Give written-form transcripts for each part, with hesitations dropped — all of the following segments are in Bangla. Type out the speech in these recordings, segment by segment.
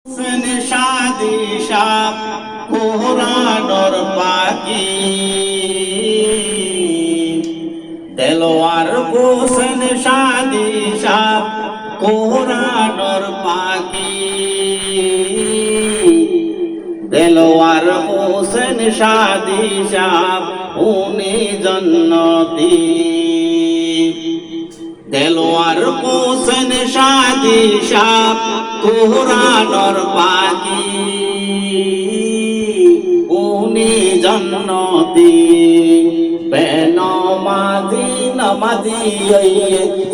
হোসেন শাদি শাহ কোরআনর পাকি দেলোয়ার হোসেন শাদি শাহ কোরআনর পাকি দেলোয়ার হোসেন শাদি শাহ উনি জন্নতি দেলোয়ার হোসেন শাদি শাহ কোরআনর পাকি উনি জন্নতি বেনমাজি নামাজি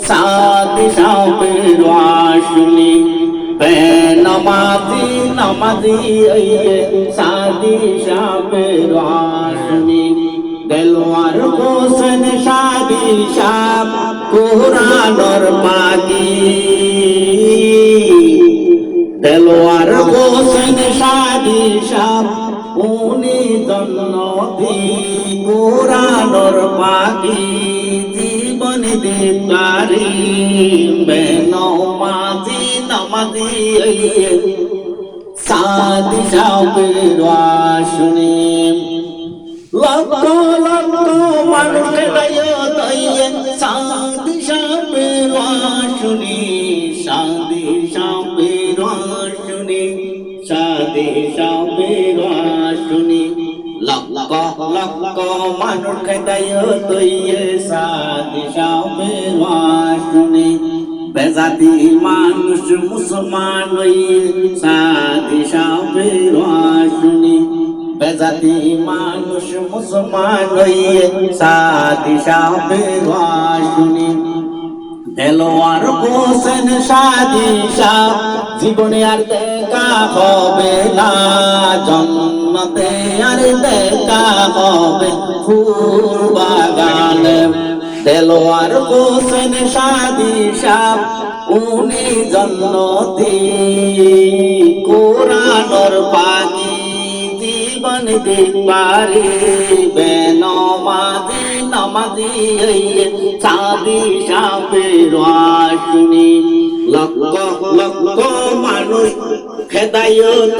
শাদি শাহ পেরওয়াশুনি বেনমাজি নামাজি শাদি শাহ পেরওয়াশুনি দেলোয়ার হোসেন শাদি শাহ কোরআনর পাকি দেলোয়ার হোসেন শাদি শাহ উনি জন্নতি কোরআনর পাকি জীবন দিকারি বেনমাজি নামাজি শাদি শাহ পেরওয়াশুনি লক্ষ লক্ষ মানুষের শাদি শাহ পেরওয়াশুনি শাদি শাহ পেরওয়াশুনি শাদি শাহ পেরওয়াশুনি লক্ষ লক্ষ মানুষ শাদি শাহ পেরওয়াশুনি বেজাতি মানুষ মুসলমান শাদি শাহ পেরওয়াশুনি বেজাতি মানুষ মুসলমান শাদি শাহ পেরওয়াশুনি দেলোয়ার হোসেন শাদি শাহ জীবনে আর দেখা হবে না জন্নতে আর দেখা হবে ফুল বাগানে দেলোয়ার হোসেন শাদি শাহ উনি জন্নতি কোরআনর পাকি জীবন দিবারি বেনমাজি নামাজি শাদি শাহ পেরওয়াশুনি লক্ষ লক্ষ মানুষ হেদায়েত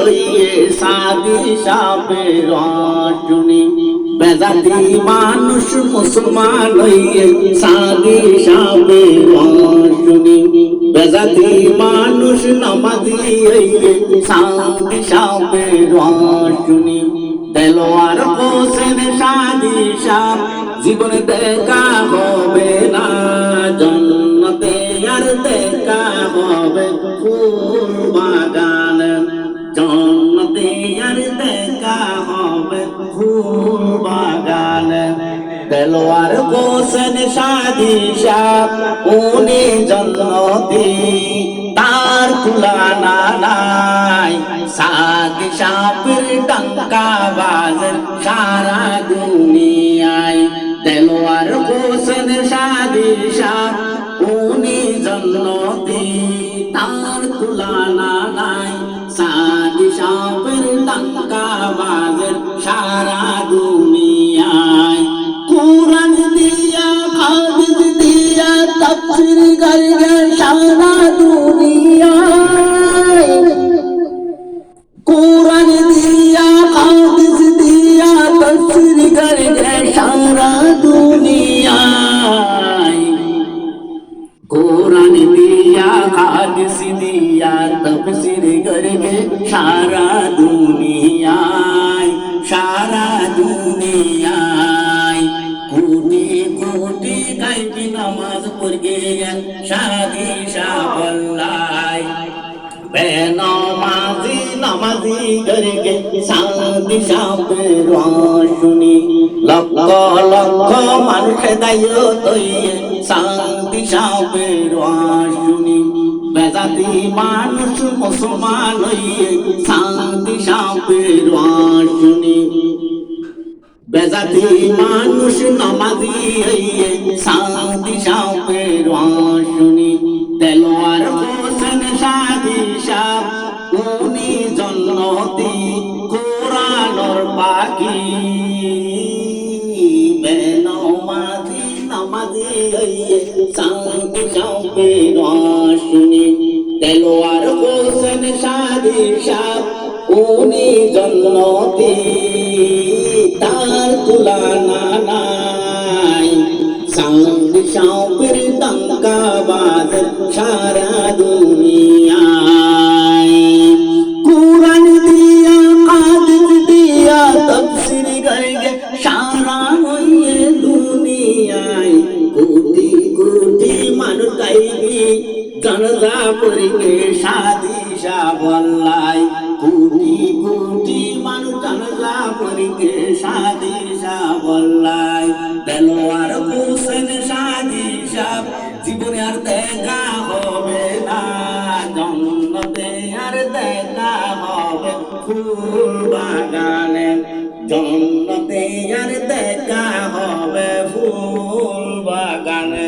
শাদি শাহ পেরওয়াশুনি বেজাতি মানুষ মুসলমান শাদি শাহ পেরওয়াশুনি বেজাতি মানুষ নামাজি শাদি শাহ পেরওয়াশুনি দেলোয়ার হোসেন শাদি শাহ জীবনে দেখা হবে না জন্নতে আর দেখা হবে ফুল বাগান জন্নতে আর দেখা হবে ফুল বাগান দেলোয়ার হোসেন শাদি শাহ উনি জন্নতি তার তুলনা নাই শাদি শাহের ডঙ্কা বাজে সারা দুনিয়ায় দেলোয়ার হোসেন শাদি শাহ উনি জন্নতি তার তুলনা নাই শাদি শাহের ডঙ্কা বাজে সারা দুনিয়ায় কুরআন দিয়া হাদিস দিয়া তাফসীর করে সারা দুনিয়ায় কুরআন দিয়া হাদিস দিয়া তাফসীর করে সারা দুনিয়ায় কুরআন দিয়া হাদিস দিয়া তাফসীর করে সারা দুনিয়ায় সারা দুনিয়ায় কোটি কোটি গায়বি নামাজ পড়ে শাদি শাহ বল্লাই বেনমাজি নামাজি করকে শাদি শাহ পেরওয়াশুনি লক্ষ লক্ষ মানুষ হেদায়েত শাদি শাহ পেরওয়াশুনি বেজাতি মানুষ মুসলমান শাদি শাহ পেরওয়াশুনি বেজাতি মানুষ নামাজি শাদি শাহ পেরওয়াশুনি দেলোয়ার হোসেন শাদি শাহ উনি জন্নতি কোরআনর পাকি বেনমাজি নামাজি শাদি শাহ পেরওয়াশুনি দেলোয়ার হোসেন শাদি সাদি সাপ উনি জন্নতি তার তুলনা নাই সাদি সাপের ডঙ্কা বাজে সারা দুনিয়ায় কুরআন দিয়া হাদিস দিয়া তাফসীর করগে সারা হইয়ে দুনিয়ায় কোটি কোটি মানুষ গাইবি জনতা করিবে সাদি সাবল্লাই কোটি কোটি মানুষ জনতা করিবে সাদি সাবল্লাই দেলোয়ার হোসেন সাদি সাব জীবনে আর দেখা হবে না জন্নতে আর দেখা হবে ফুল বাগানে জন্নতে আর দেখা হবে ফুল বাগানে